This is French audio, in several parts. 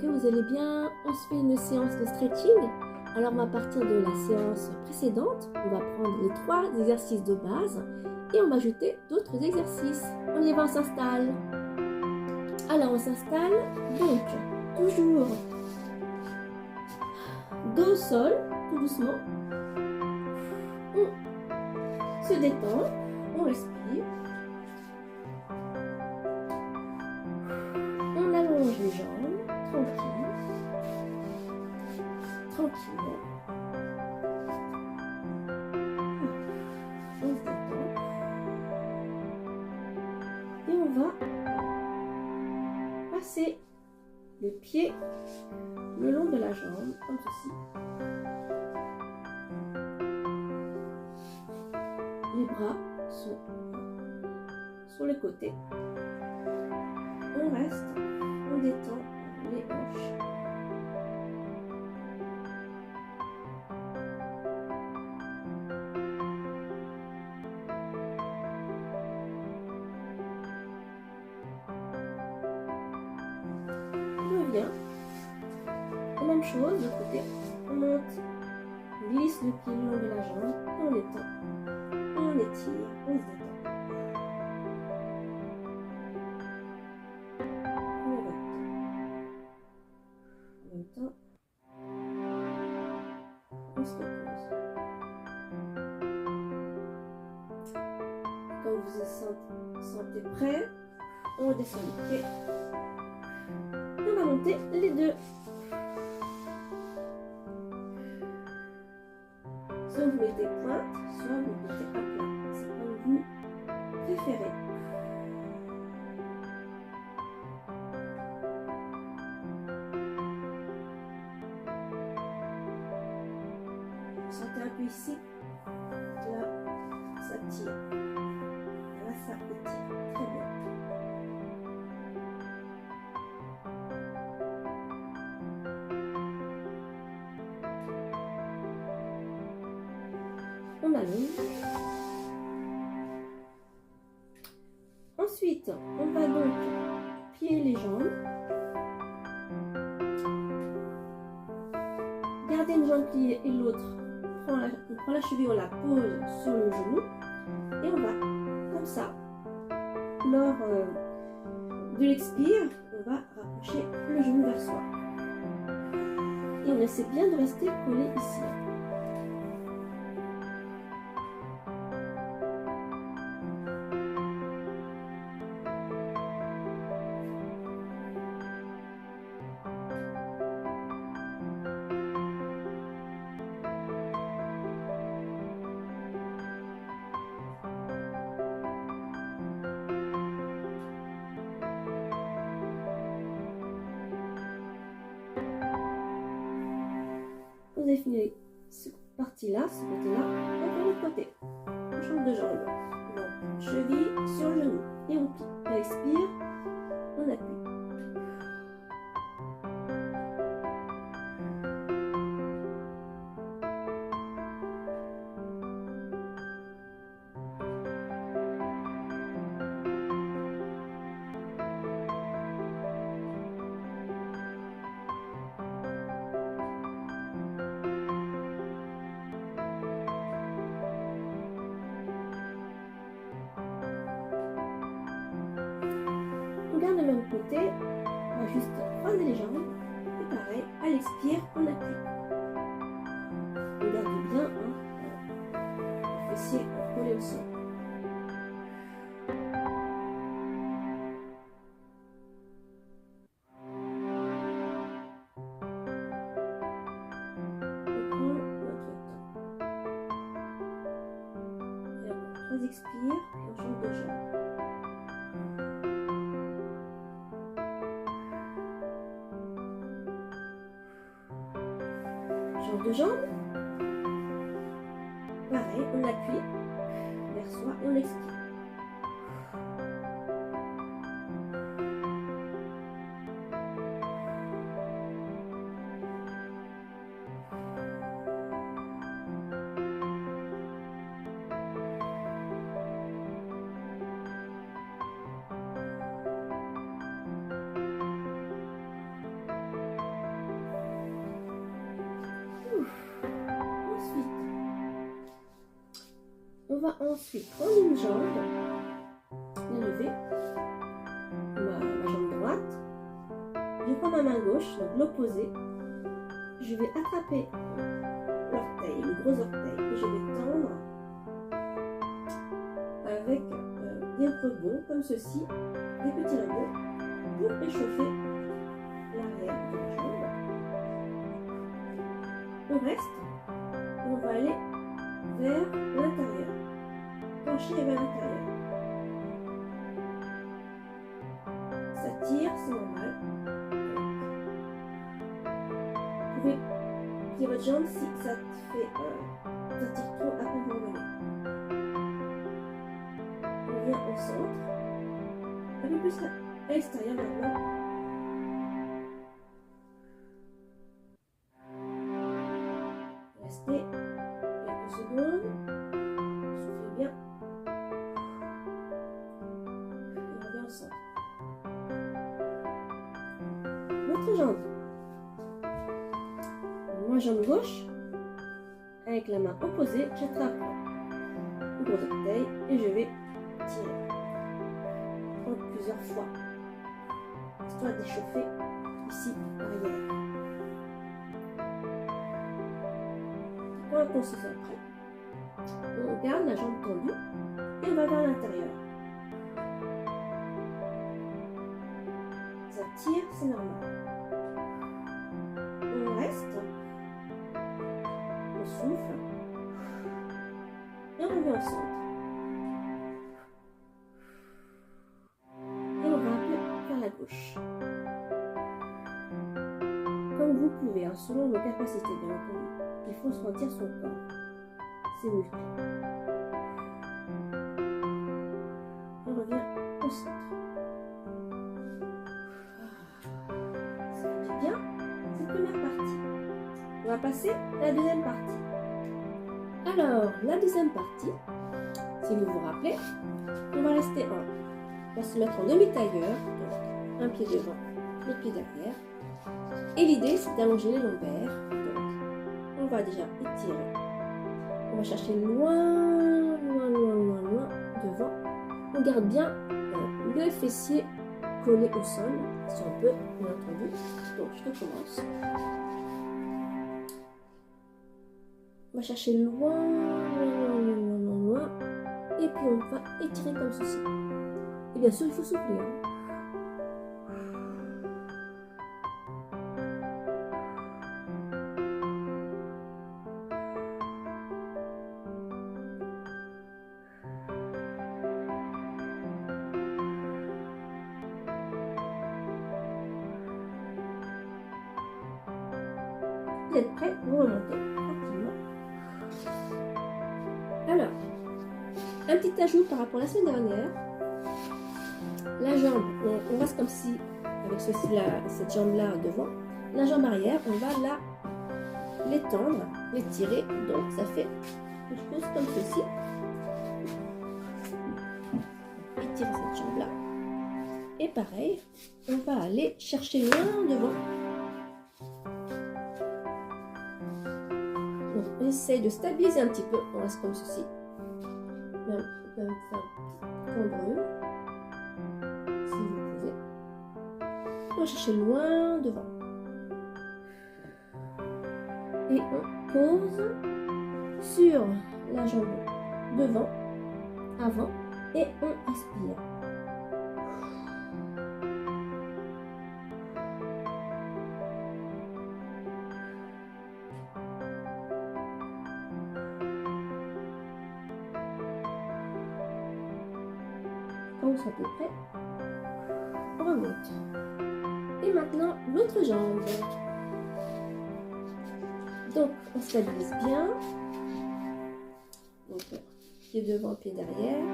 que vous allez bien. On se fait une séance de stretching. Alors on va partir de la séance précédente. On va prendre les 3 exercices de base et on va ajouter d'autres exercices. On y va, on s'installe. Alors on s'installe, donc toujours dos au sol, tout doucement. On se détend, on respire. On allonge les jambes, tranquille. Tranquille. On se détend. Et on va passer le pied le long de la jambe, comme ceci. Les bras sont sur le côté. On reste, on détend les hanches. On revient. La même chose de côté. On monte, on glisse le pied le long de la jambe, on détend, on étire, on se détend. En même temps, on se repose. Quand vous vous sentez prêt, on redescend les pieds. Et on va monter les deux. Soit vous mettez pointe, soit vous mettez à plat. C'est comme vous préférez. Vous sentez un peu ici. Là, ça tire. Là, ça étire. Très bien. On allonge. Ensuite, on va donc plier les jambes. Garder une jambe pliée et l'autre, on prend la cheville, on la pose sur le genou. Et on va, comme ça, lors de l'expire, on va rapprocher le genou vers soi. Et on essaie bien de rester collé ici. Vous avez fini cette partie-là, ce côté-là, on fait l'autre côté. On change de jambe. Donc, cheville sur le genou. Et on plie. On expire, on appuie. On garde le même côté, on va juste croiser les jambes, et pareil, à l'expire, on appuie. On garde bien le fessier collé au sol. On prend notre temps. Et encore 3 expires, et on change de jambe. Change de jambe. Pareil, on appuie vers soi et on expire. On va ensuite prendre une jambe, la lever, ma jambe droite. Je prends ma main gauche, donc l'opposé. Je vais attraper l'orteil, le gros orteil, et je vais tendre avec des rebonds comme ceci, des petits rebonds pour échauffer l'arrière de la jambe. On reste et on va aller vers l'intérieur, pencher vers l'intérieur. Ça tire, c'est normal. Vous pouvez plier votre jambe si ça tire trop, après vous revenez. On vient au centre, un peu plus à l'extérieur maintenant. Restez quelques secondes, soufflez bien. Et on revient au centre. L'autre jambe. Ma jambe gauche, avec la main opposée, j'attrape le gros orteil et je vais tirer. Prendre plusieurs fois, histoire d'échauffer ici l'arrière. Quand on se sent prêt, on garde la jambe tendue et on va vers l'intérieur. Ça tire, c'est normal. On reste, on souffle et on revient au centre. Et on va un peu vers la gauche. Comme vous pouvez, hein, selon vos capacités bien entendu. Il faut sentir son corps, ses muscles. On revient au centre. Ça fait bien cette première partie. On va passer à la deuxième partie. Alors, la deuxième partie, si vous vous rappelez, on va rester on va se mettre en demi-tailleur, donc un pied devant, l'autre pied derrière. Et l'idée, c'est d'allonger les lombaires. On va déjà étirer. On va chercher loin devant. On garde bien le fessier collé au sol, si on peut, bien entendu. Donc, je recommence. On va chercher loin. Et puis, on va étirer comme ceci. Et bien sûr, il faut souffler. Hein. Vous êtes prêts, vous remontez tranquillement. Alors, un petit ajout par rapport à la semaine dernière. La jambe, on reste comme si, avec cette jambe-là devant. La jambe arrière, on va l'étendre, l'étirer. Donc, ça fait quelque chose comme ceci. Étirer cette jambe-là. Et pareil, on va aller chercher loin devant. Donc, on essaye de stabiliser un petit peu. On reste comme ceci. Même faire une petite cambrure. Si vous pouvez. On va chercher loin devant. Et on pose sur la jambe devant, avant, et on aspire. Quand vous sentez prêt, on remonte. Et maintenant, l'autre jambe. Donc, on stabilise bien. Donc, pied devant, pied derrière.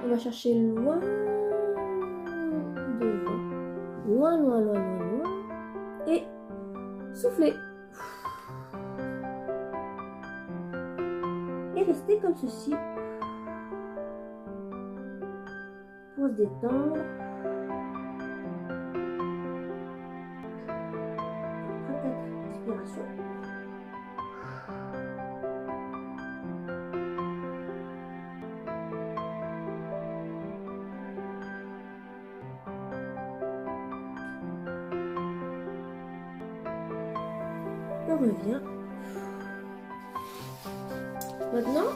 On va chercher loin devant. Loin. Et souffler. Et rester comme ceci. Pour se détendre. Expiration. on revient. Maintenant,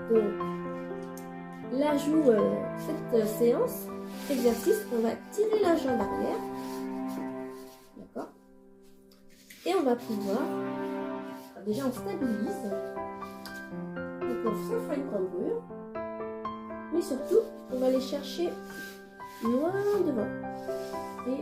donc, l'ajout cette séance, exercice, on va tirer la jambe arrière. D'accord. Et on va pouvoir, déjà on stabilise. Donc on s'offre une cambrure. Mais surtout, on va aller chercher loin devant. Et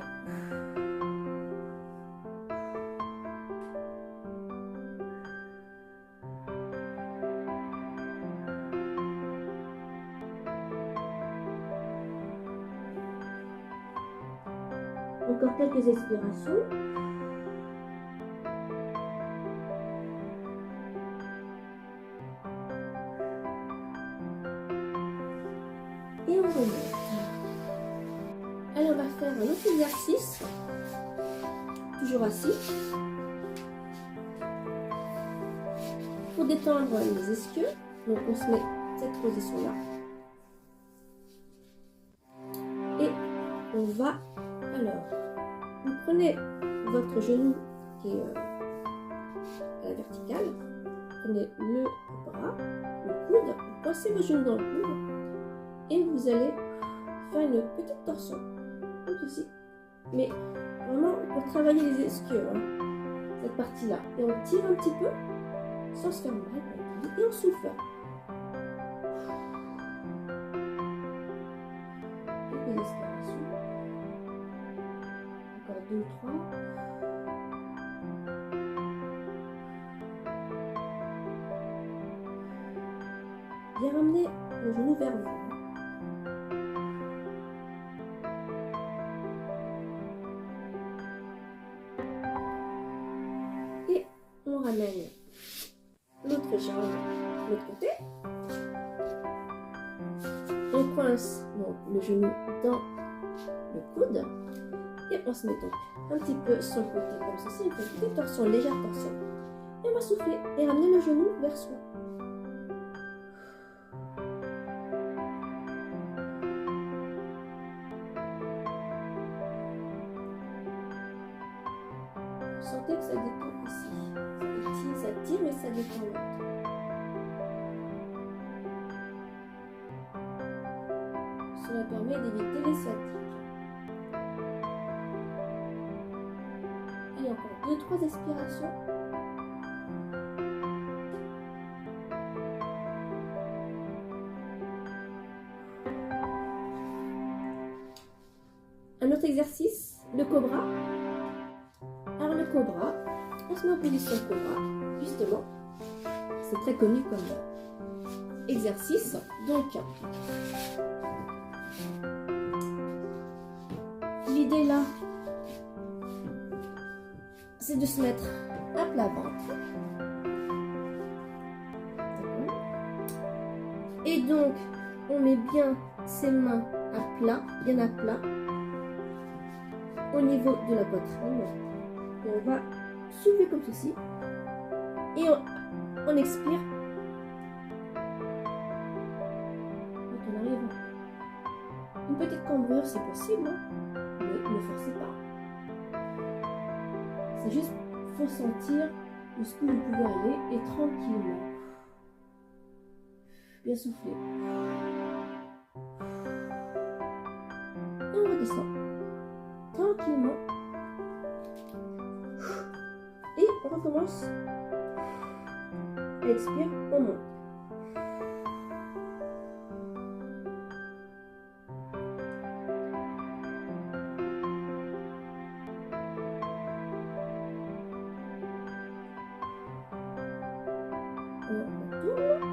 encore quelques expirations. Et on remonte. Allez, on va faire un autre exercice. Toujours assis. Pour détendre les ischios, donc on se met cette position-là. Et on va, alors, vous prenez votre genou qui est à la verticale, prenez le bras, le coude, vous placez vos genoux dans le coude et vous allez faire une petite torsion, comme ceci, mais vraiment pour travailler les ischios, hein, cette partie-là. Et on tire un petit peu, sans se faire mal, et on souffle. Quelques expirations. Encore 2 ou 3. Bien ramener le genou vers vous. Et on ramène l'autre jambe de l'autre côté. On coince donc le genou dans le coude et on se met donc un petit peu sur le côté comme ceci, on fait une petite torsion, légère torsion. Et on va souffler et ramener le genou vers soi. Vous sentez que ça détend ici. Ça tire, mais ça détend là. Cela permet d'éviter les sciatiques. Allez, encore 2-3 expirations. Un autre exercice, le cobra. Alors le cobra, on se met en position cobra, justement. C'est très connu comme exercice. Donc, l'idée là, c'est de se mettre à plat ventre. Et donc, on met bien ses mains à plat, bien à plat, au niveau de la poitrine. Et on va soulever comme ceci. Et on expire. Quand on arrive, une petite cambrure si possible, hein, mais ne forcez pas. C'est juste, faut sentir jusqu'où vous pouvez aller et tranquillement. Bien souffler. Et on redescend. Tranquillement. Et on recommence. Expire, on monte. On retourne.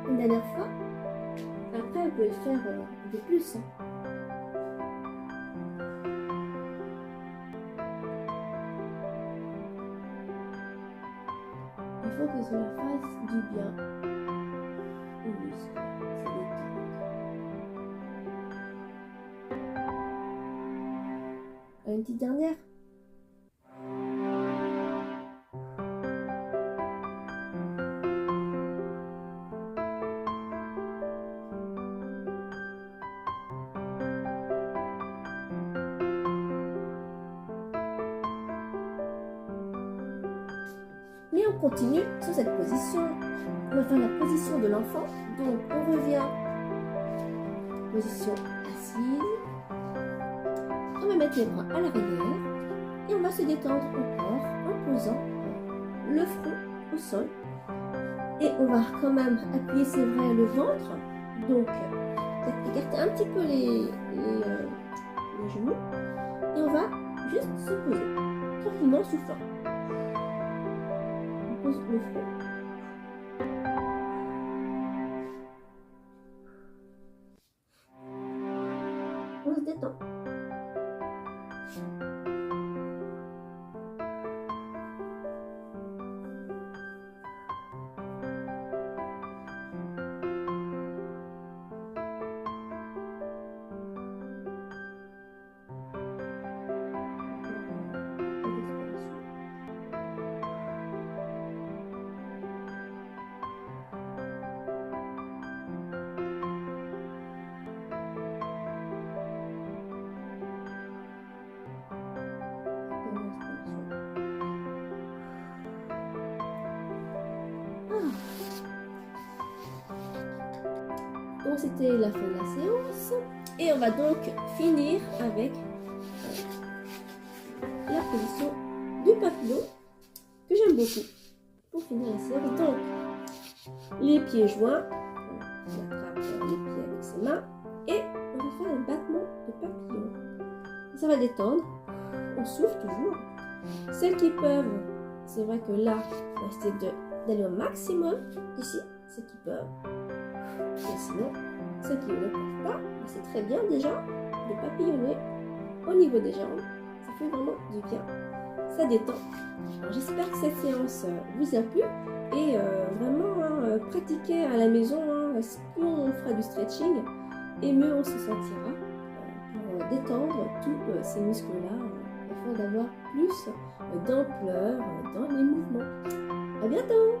Une dernière fois. Après, vous pouvez le faire un peu plus. Il faut que cela fasse du bien aux muscles. Ça détend. Une petite dernière. continue sur cette position. On va faire la position de l'enfant. Donc on revient, position assise. On va mettre les bras à l'arrière et on va se détendre encore en posant le front au sol. Et on va quand même appuyer, c'est vrai, le ventre. Donc écarter un petit peu les genoux. Et on va juste se poser, tranquillement en soufflant. On pose le front. On se détend. Donc c'était la fin de la séance et on va donc finir avec la position du papillon que j'aime beaucoup pour finir la séance. Donc les pieds joints, on attrape les pieds avec ses mains et on va faire un battement de papillon. Ça va détendre, on souffle toujours. Celles qui peuvent, c'est vrai que là, on va essayer d'aller au maximum ici, celles qui peuvent. Et sinon, ceux qui ne le peuvent pas, c'est très bien déjà de papillonner au niveau des jambes. Ça fait vraiment du bien. Ça détend. J'espère que cette séance vous a plu et vraiment pratiquer à la maison. Plus on fera du stretching et mieux on se sentira pour détendre tous ces muscles-là afin d'avoir plus d'ampleur dans les mouvements. À bientôt!